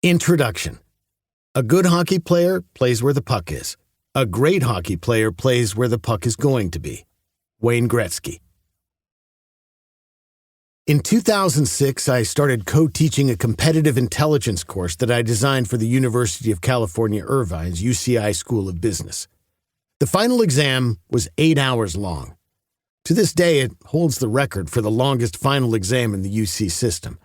Introduction. A good hockey player plays where the puck is. A great hockey player plays where the puck is going to be. Wayne Gretzky. In 2006, I started co-teaching a competitive intelligence course that I designed for the University of California, Irvine's UCI School of Business. The final exam was 8 hours long. To this day, it holds the record for the longest final exam in the UC system.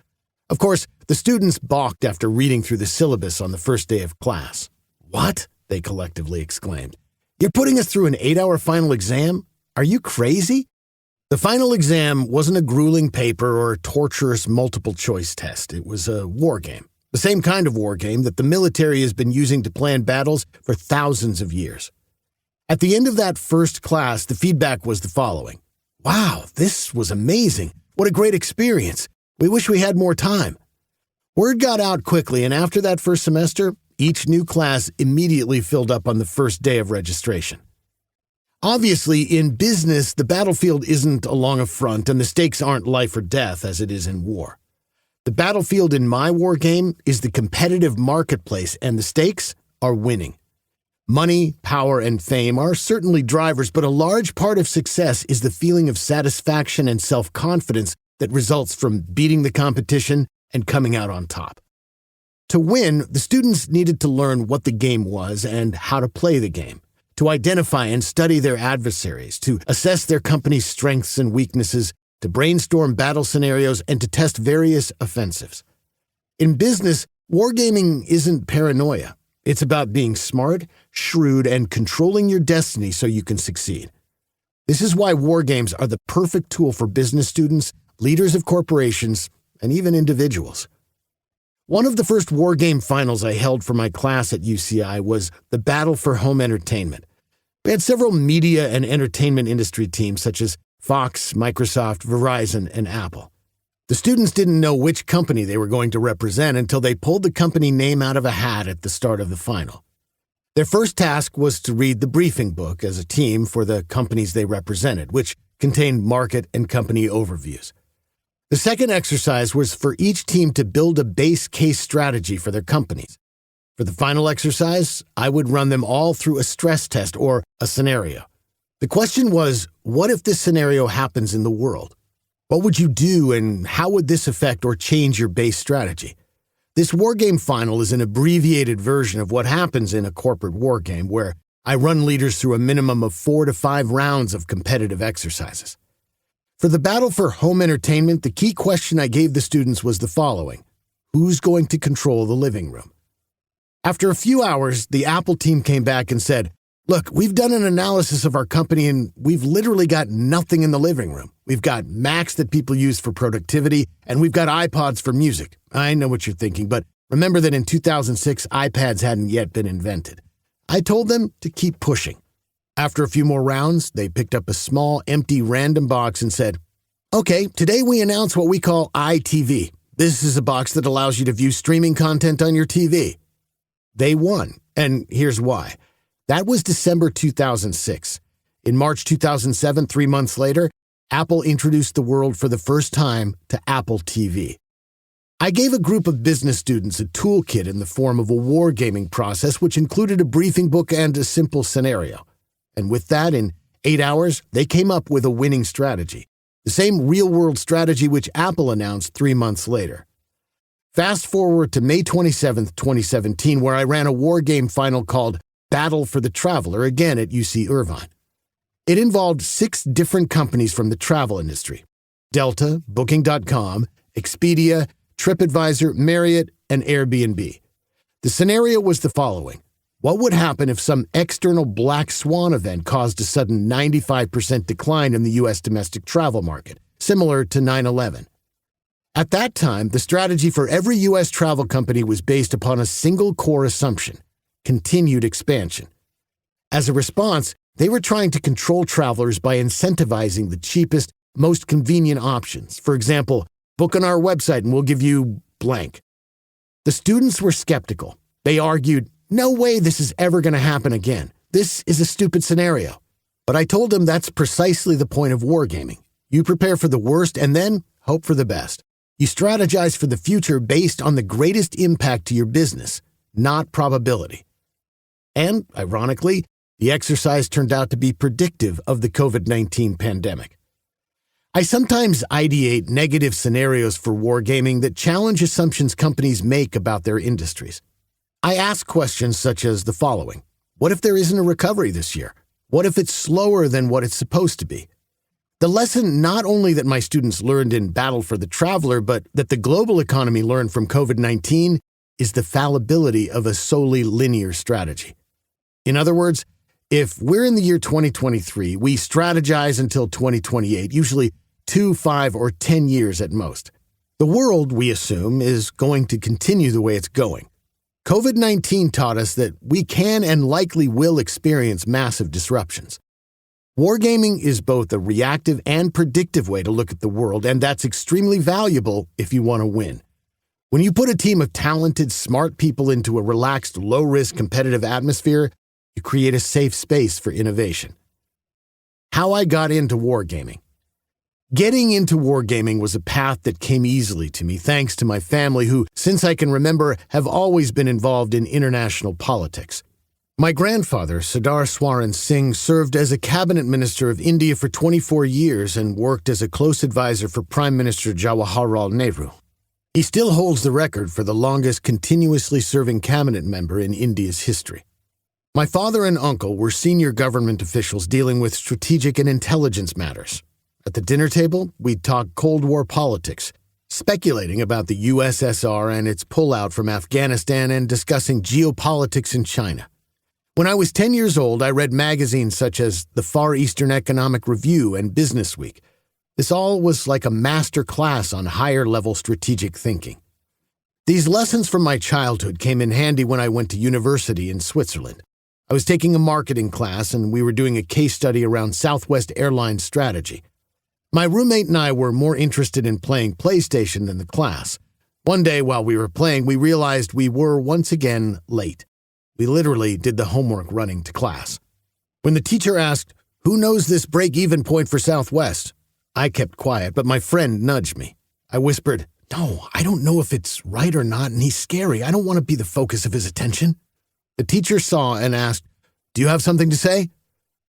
Of course, the students balked after reading through the syllabus on the first day of class. "What?" they collectively exclaimed. "You're putting us through an 8-hour final exam? Are you crazy?" The final exam wasn't a grueling paper or a torturous multiple-choice test. It was a war game, the same kind of war game that the military has been using to plan battles for thousands of years. At the end of that first class, the feedback was the following. "Wow, this was amazing. What a great experience. We wish we had more time." Word got out quickly, and after that first semester, each new class immediately filled up on the first day of registration. Obviously, in business, the battlefield isn't along a front, and the stakes aren't life or death as it is in war. The battlefield in my war game is the competitive marketplace, and the stakes are winning. Money, power, and fame are certainly drivers, but a large part of success is the feeling of satisfaction and self-confidence that results from beating the competition and coming out on top. To win, the students needed to learn what the game was and how to play the game, to identify and study their adversaries, to assess their company's strengths and weaknesses, to brainstorm battle scenarios, and to test various offensives. In business, wargaming isn't paranoia. It's about being smart, shrewd, and controlling your destiny so you can succeed. This is why wargames are the perfect tool for business students, leaders of corporations, and even individuals. One of the first wargame finals I held for my class at UCI was the Battle for Home Entertainment. We had several media and entertainment industry teams such as Fox, Microsoft, Verizon, and Apple. The students didn't know which company they were going to represent until they pulled the company name out of a hat at the start of the final. Their first task was to read the briefing book as a team for the companies they represented, which contained market and company overviews. The second exercise was for each team to build a base case strategy for their companies. For the final exercise, I would run them all through a stress test or a scenario. The question was, what if this scenario happens in the world? What would you do, and how would this affect or change your base strategy? This wargame final is an abbreviated version of what happens in a corporate wargame, where I run leaders through a minimum of 4 to 5 rounds of competitive exercises. For the Battle for Home Entertainment, the key question I gave the students was the following. Who's going to control the living room? After a few hours, the Apple team came back and said, "Look, we've done an analysis of our company and we've literally got nothing in the living room. We've got Macs that people use for productivity, and we've got iPods for music." I know what you're thinking, but remember that in 2006, iPads hadn't yet been invented. I told them to keep pushing. After a few more rounds, they picked up a small, empty, random box and said, "Okay, today we announce what we call iTV. This is a box that allows you to view streaming content on your TV." They won, and here's why. That was December 2006. In March 2007, 3 months later, Apple introduced the world for the first time to Apple TV. I gave a group of business students a toolkit in the form of a wargaming process which included a briefing book and a simple scenario. And with that, in 8 hours, they came up with a winning strategy, the same real-world strategy which Apple announced 3 months later. Fast forward to May 27th, 2017, where I ran a wargame final called Battle for the Traveler, again at UC Irvine. It involved 6 different companies from the travel industry: Delta, Booking.com, Expedia, TripAdvisor, Marriott, and Airbnb. The scenario was the following. What would happen if some external black swan event caused a sudden 95% decline in the U.S. domestic travel market, similar to 9/11? At that time, the strategy for every U.S. travel company was based upon a single core assumption: continued expansion. As a response, they were trying to control travelers by incentivizing the cheapest, most convenient options. For example, book on our website and we'll give you blank. The students were skeptical. They argued, "No way this is ever going to happen again. This is a stupid scenario." But I told them that's precisely the point of wargaming. You prepare for the worst and then hope for the best. You strategize for the future based on the greatest impact to your business, not probability. And, ironically, the exercise turned out to be predictive of the COVID-19 pandemic. I sometimes ideate negative scenarios for wargaming that challenge assumptions companies make about their industries. I ask questions such as the following. What if there isn't a recovery this year? What if it's slower than what it's supposed to be? The lesson not only that my students learned in Battle for the Traveler, but that the global economy learned from COVID-19 is the fallibility of a solely linear strategy. In other words, if we're in the year 2023, we strategize until 2028, usually 2, 5, or 10 years at most. The world, we assume, is going to continue the way it's going. COVID-19 taught us that we can and likely will experience massive disruptions. Wargaming is both a reactive and predictive way to look at the world, and that's extremely valuable if you want to win. When you put a team of talented, smart people into a relaxed, low-risk competitive atmosphere, you create a safe space for innovation. How I got into wargaming. Getting into wargaming was a path that came easily to me thanks to my family who, since I can remember, have always been involved in international politics. My grandfather, Sardar Arjan Singh, served as a cabinet minister of India for 24 years and worked as a close advisor for Prime Minister Jawaharlal Nehru. He still holds the record for the longest continuously serving cabinet member in India's history. My father and uncle were senior government officials dealing with strategic and intelligence matters. At the dinner table, we'd talk Cold War politics, speculating about the USSR and its pullout from Afghanistan and discussing geopolitics in China. When I was 10 years old, I read magazines such as the Far Eastern Economic Review and Business Week. This all was like a master class on higher-level strategic thinking. These lessons from my childhood came in handy when I went to university in Switzerland. I was taking a marketing class and we were doing a case study around Southwest Airlines strategy. My roommate and I were more interested in playing PlayStation than the class. One day while we were playing, we realized we were once again late. We literally did the homework running to class. When the teacher asked, "Who knows this break-even point for Southwest?" I kept quiet, but my friend nudged me. I whispered, "No, I don't know if it's right or not, and he's scary. I don't want to be the focus of his attention." The teacher saw and asked, "Do you have something to say?"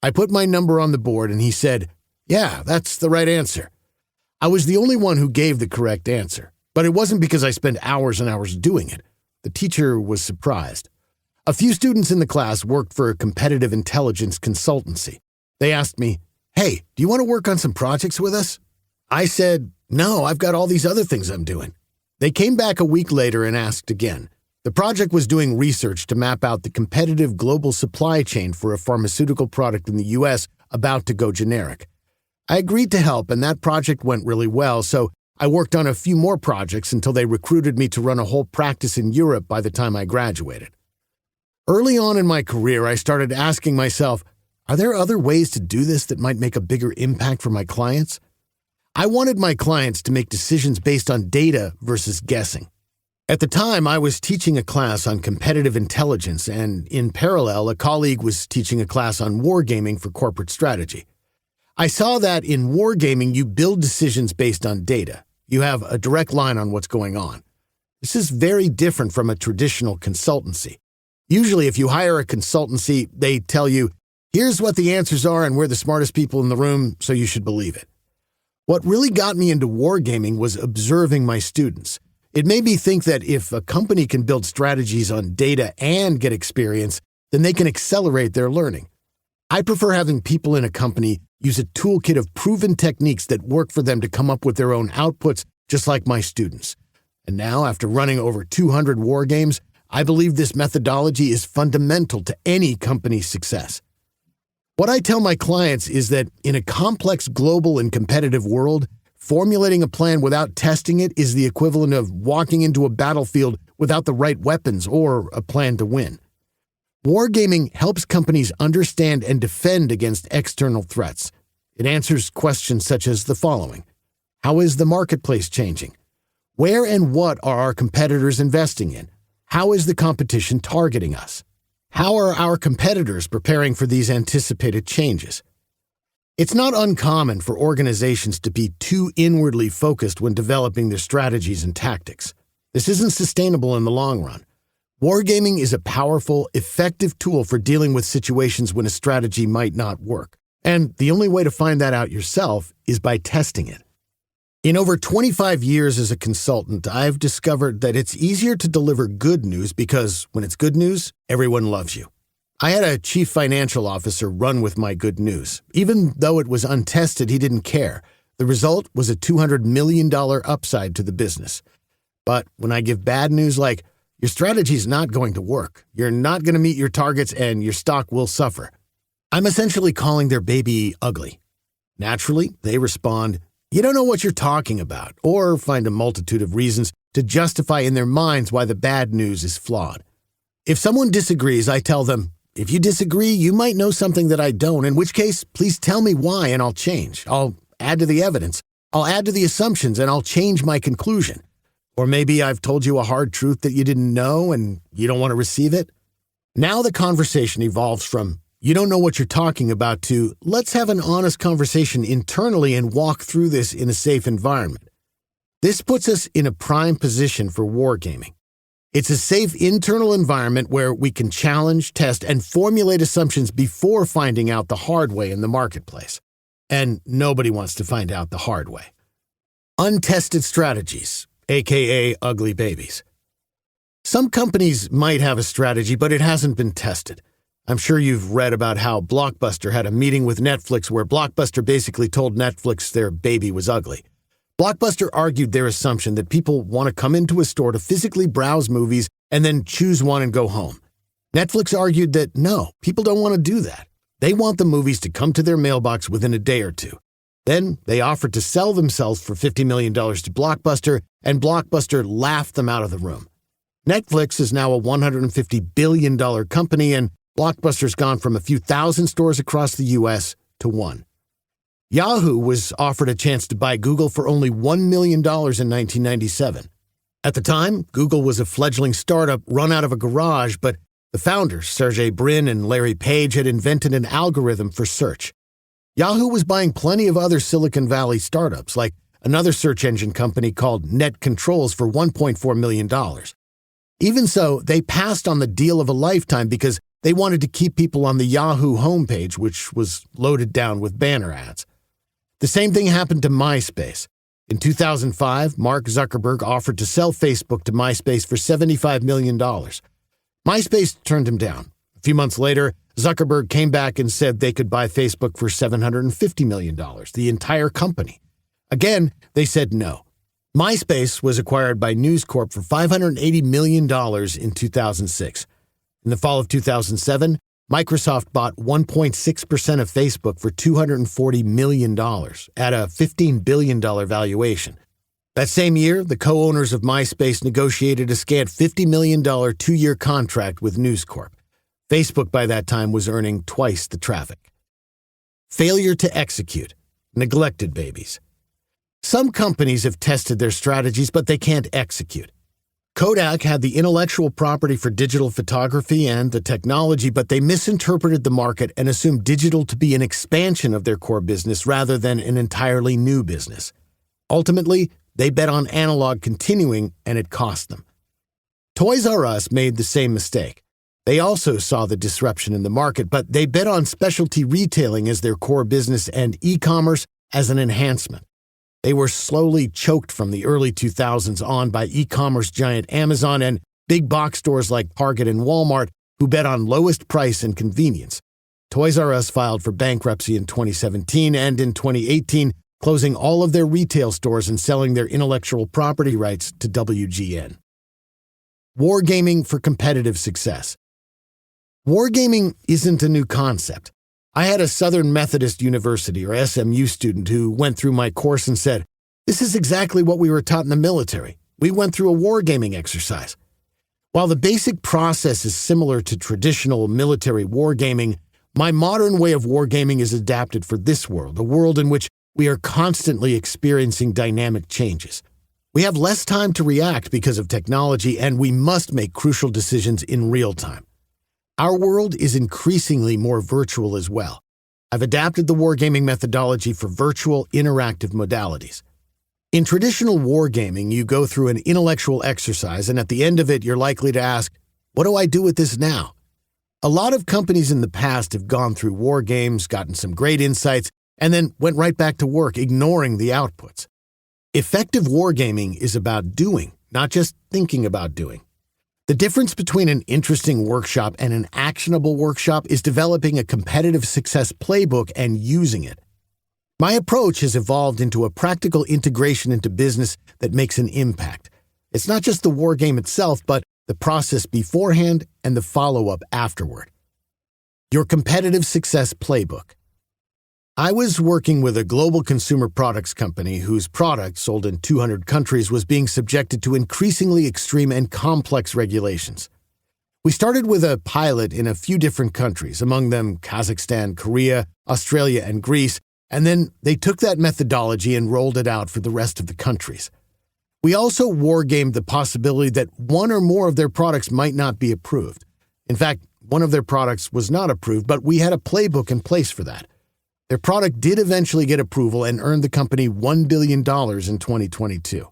I put my number on the board and he said, "Yeah, that's the right answer." I was the only one who gave the correct answer, but it wasn't because I spent hours and hours doing it. The teacher was surprised. A few students in the class worked for a competitive intelligence consultancy. They asked me, "Hey, do you want to work on some projects with us?" I said, "No, I've got all these other things I'm doing." They came back a week later and asked again. The project was doing research to map out the competitive global supply chain for a pharmaceutical product in the U.S. about to go generic. I agreed to help, and that project went really well, so I worked on a few more projects until they recruited me to run a whole practice in Europe by the time I graduated. Early on in my career, I started asking myself, are there other ways to do this that might make a bigger impact for my clients? I wanted my clients to make decisions based on data versus guessing. At the time, I was teaching a class on competitive intelligence, and in parallel, a colleague was teaching a class on wargaming for corporate strategy. I saw that in wargaming, you build decisions based on data. You have a direct line on what's going on. This is very different from a traditional consultancy. Usually, if you hire a consultancy, they tell you, here's what the answers are and we're the smartest people in the room, so you should believe it. What really got me into wargaming was observing my students. It made me think that if a company can build strategies on data and get experience, then they can accelerate their learning. I prefer having people in a company use a toolkit of proven techniques that work for them to come up with their own outputs, just like my students. And now, after running over 200 war games, I believe this methodology is fundamental to any company's success. What I tell my clients is that in a complex global and competitive world, formulating a plan without testing it is the equivalent of walking into a battlefield without the right weapons or a plan to win. Wargaming helps companies understand and defend against external threats. It answers questions such as the following. How is the marketplace changing? Where and what are our competitors investing in? How is the competition targeting us? How are our competitors preparing for these anticipated changes? It's not uncommon for organizations to be too inwardly focused when developing their strategies and tactics. This isn't sustainable in the long run. Wargaming is a powerful, effective tool for dealing with situations when a strategy might not work. And the only way to find that out yourself is by testing it. In over 25 years as a consultant, I've discovered that it's easier to deliver good news because when it's good news, everyone loves you. I had a chief financial officer run with my good news. Even though it was untested, he didn't care. The result was a $200 million upside to the business. But when I give bad news like, your strategy's not going to work, you're not going to meet your targets, and your stock will suffer, I'm essentially calling their baby ugly. Naturally, they respond, you don't know what you're talking about, or find a multitude of reasons to justify in their minds why the bad news is flawed. If someone disagrees, I tell them, if you disagree, you might know something that I don't, in which case, please tell me why and I'll change. I'll add to the evidence. I'll add to the assumptions and I'll change my conclusion. Or maybe I've told you a hard truth that you didn't know and you don't want to receive it. Now the conversation evolves from, you don't know what you're talking about, to, let's have an honest conversation internally and walk through this in a safe environment. This puts us in a prime position for wargaming. It's a safe internal environment where we can challenge, test, and formulate assumptions before finding out the hard way in the marketplace. And nobody wants to find out the hard way. Untested strategies, aka ugly babies. Some companies might have a strategy, but it hasn't been tested. I'm sure you've read about how Blockbuster had a meeting with Netflix where Blockbuster basically told Netflix their baby was ugly. Blockbuster argued their assumption that people want to come into a store to physically browse movies and then choose one and go home. Netflix argued that no, people don't want to do that. They want the movies to come to their mailbox within a day or two. Then they offered to sell themselves for $50 million to Blockbuster, and Blockbuster laughed them out of the room. Netflix is now a $150 billion company, and Blockbuster's gone from a few thousand stores across the U.S. to one. Yahoo was offered a chance to buy Google for only $1 million in 1997. At the time, Google was a fledgling startup run out of a garage, but the founders, Sergey Brin and Larry Page, had invented an algorithm for search. Yahoo was buying plenty of other Silicon Valley startups, like another search engine company called Net Controls for $1.4 million. Even so, they passed on the deal of a lifetime because they wanted to keep people on the Yahoo homepage, which was loaded down with banner ads. The same thing happened to MySpace. In 2005, Mark Zuckerberg offered to sell Facebook to MySpace for $75 million. MySpace turned him down. A few months later, Zuckerberg came back and said they could buy Facebook for $750 million, the entire company. Again, they said no. MySpace was acquired by News Corp for $580 million in 2006. In the fall of 2007, Microsoft bought 1.6% of Facebook for $240 million at a $15 billion valuation. That same year, the co-owners of MySpace negotiated a scant $50 million two-year contract with News Corp. Facebook by that time was earning twice the traffic. Failure to execute. Neglected babies. Some companies have tested their strategies, but they can't execute. Kodak had the intellectual property for digital photography and the technology, but they misinterpreted the market and assumed digital to be an expansion of their core business rather than an entirely new business. Ultimately, they bet on analog continuing, and it cost them. Toys R Us made the same mistake. They also saw the disruption in the market, but they bet on specialty retailing as their core business and e-commerce as an enhancement. They were slowly choked from the early 2000s on by e-commerce giant Amazon and big box stores like Target and Walmart, who bet on lowest price and convenience. Toys R Us filed for bankruptcy in 2017 and in 2018, closing all of their retail stores and selling their intellectual property rights to WGN. Wargaming for competitive success. Wargaming isn't a new concept. I had a Southern Methodist University, or SMU, student who went through my course and said, "This is exactly what we were taught in the military. We went through a wargaming exercise." While the basic process is similar to traditional military wargaming, my modern way of wargaming is adapted for this world, a world in which we are constantly experiencing dynamic changes. We have less time to react because of technology, and we must make crucial decisions in real time. Our world is increasingly more virtual as well. I've adapted the wargaming methodology for virtual interactive modalities. In traditional wargaming, you go through an intellectual exercise, and at the end of it, you're likely to ask, what do I do with this now? A lot of companies in the past have gone through war games, gotten some great insights, and then went right back to work, ignoring the outputs. Effective wargaming is about doing, not just thinking about doing. The difference between an interesting workshop and an actionable workshop is developing a competitive success playbook and using it. My approach has evolved into a practical integration into business that makes an impact. It's not just the war game itself, but the process beforehand and the follow-up afterward. Your competitive success playbook. I was working with a global consumer products company whose product, sold in 200 countries, was being subjected to increasingly extreme and complex regulations. We started with a pilot in a few different countries, among them Kazakhstan, Korea, Australia, and Greece, and then they took that methodology and rolled it out for the rest of the countries. We also wargamed the possibility that one or more of their products might not be approved. In fact, one of their products was not approved, but we had a playbook in place for that. Their product did eventually get approval and earned the company $1 billion in 2022.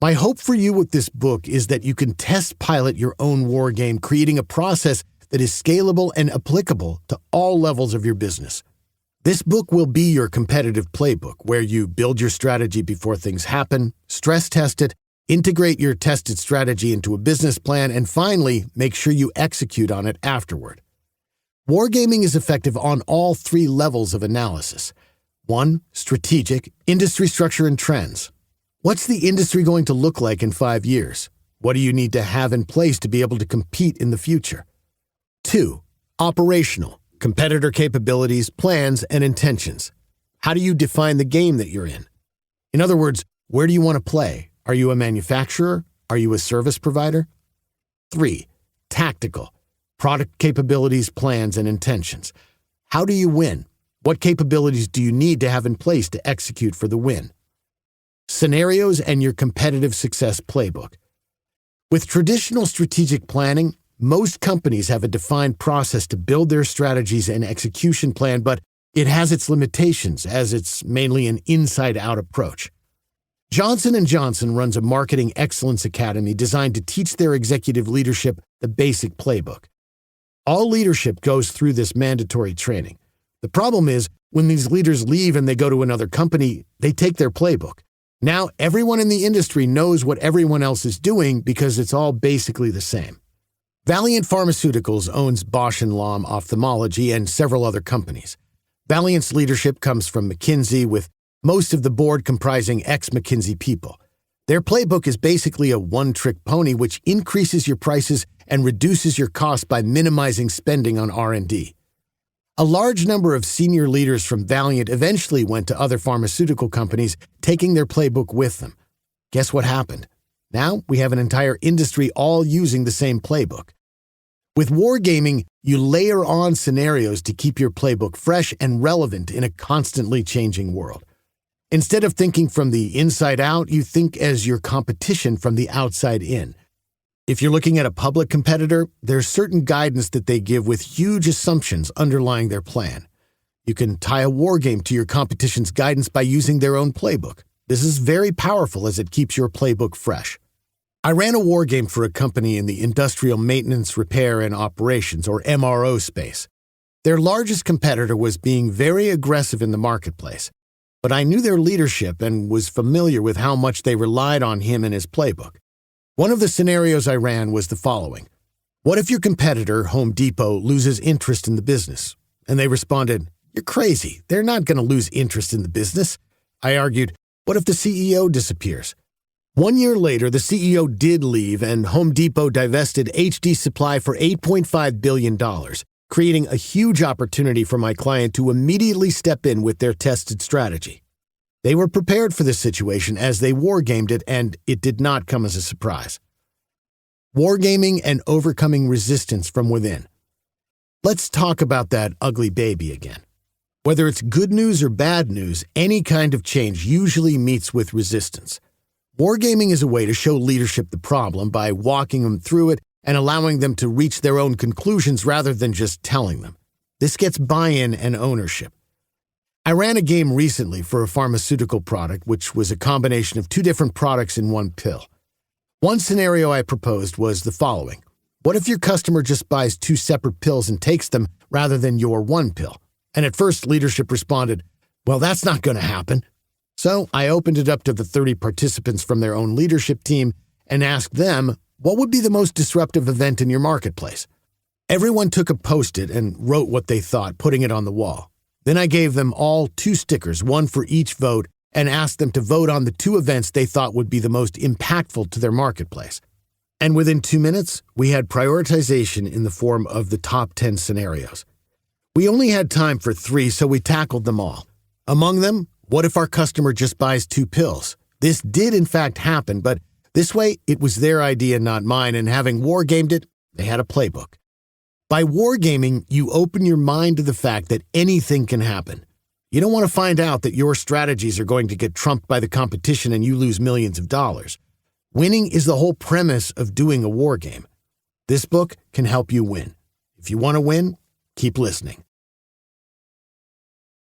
My hope for you with this book is that you can test pilot your own war game, creating a process that is scalable and applicable to all levels of your business. This book will be your competitive playbook, where you build your strategy before things happen, stress test it, integrate your tested strategy into a business plan, and finally, make sure you execute on it afterward. Wargaming is effective on all three levels of analysis. 1. Strategic, industry structure and trends. What's the industry going to look like in 5 years? What do you need to have in place to be able to compete in the future? 2. Operational, competitor capabilities, plans, and intentions. How do you define the game that you're in? In other words, where do you want to play? Are you a manufacturer? Are you a service provider? 3. Tactical. Product capabilities, plans, and intentions. How do you win? What capabilities do you need to have in place to execute for the win? Scenarios and your competitive success playbook. With traditional strategic planning, most companies have a defined process to build their strategies and execution plan, but it has its limitations as it's mainly an inside-out approach. Johnson & Johnson runs a marketing excellence academy designed to teach their executive leadership the basic playbook. All leadership goes through this mandatory training. The problem is, when these leaders leave and they go to another company, they take their playbook. Now, everyone in the industry knows what everyone else is doing because it's all basically the same. Valeant Pharmaceuticals owns Bausch & Lomb Ophthalmology and several other companies. Valeant's leadership comes from McKinsey, with most of the board comprising ex-McKinsey people. Their playbook is basically a one-trick pony which increases your prices and reduces your costs by minimizing spending on R&D. A large number of senior leaders from Valeant eventually went to other pharmaceutical companies, taking their playbook with them. Guess what happened? Now we have an entire industry all using the same playbook. With wargaming, you layer on scenarios to keep your playbook fresh and relevant in a constantly changing world. Instead of thinking from the inside out, you think as your competition from the outside in. If you're looking at a public competitor, there's certain guidance that they give with huge assumptions underlying their plan. You can tie a wargame to your competition's guidance by using their own playbook. This is very powerful as it keeps your playbook fresh. I ran a wargame for a company in the industrial maintenance, repair, and operations, or MRO space. Their largest competitor was being very aggressive in the marketplace, but I knew their leadership and was familiar with how much they relied on him and his playbook. One of the scenarios I ran was the following. What if your competitor, Home Depot, loses interest in the business? And they responded, "You're crazy. They're not going to lose interest in the business." I argued, what if the CEO disappears? 1 year later, the CEO did leave and Home Depot divested HD Supply for $8.5 billion, creating a huge opportunity for my client to immediately step in with their tested strategy. They were prepared for this situation as they wargamed it, and it did not come as a surprise. Wargaming and overcoming resistance from within. Let's talk about that ugly baby again. Whether it's good news or bad news, any kind of change usually meets with resistance. Wargaming is a way to show leadership the problem by walking them through it and allowing them to reach their own conclusions rather than just telling them. This gets buy-in and ownership. I ran a game recently for a pharmaceutical product, which was a combination of two different products in one pill. One scenario I proposed was the following. What if your customer just buys two separate pills and takes them rather than your one pill? And at first, leadership responded, well, that's not going to happen. So I opened it up to the 30 participants from their own leadership team and asked them, what would be the most disruptive event in your marketplace? Everyone took a Post-it and wrote what they thought, putting it on the wall. Then I gave them all 2 stickers, one for each vote, and asked them to vote on the 2 events they thought would be the most impactful to their marketplace. And within 2 minutes, we had prioritization in the form of the top 10 scenarios. We only had time for 3, so we tackled them all. Among them, what if our customer just buys 2 pills? This did in fact happen, but this way it was their idea, not mine, and having wargamed it, they had a playbook. By wargaming, you open your mind to the fact that anything can happen. You don't want to find out that your strategies are going to get trumped by the competition and you lose millions of dollars. Winning is the whole premise of doing a war game. This book can help you win. If you want to win, keep listening.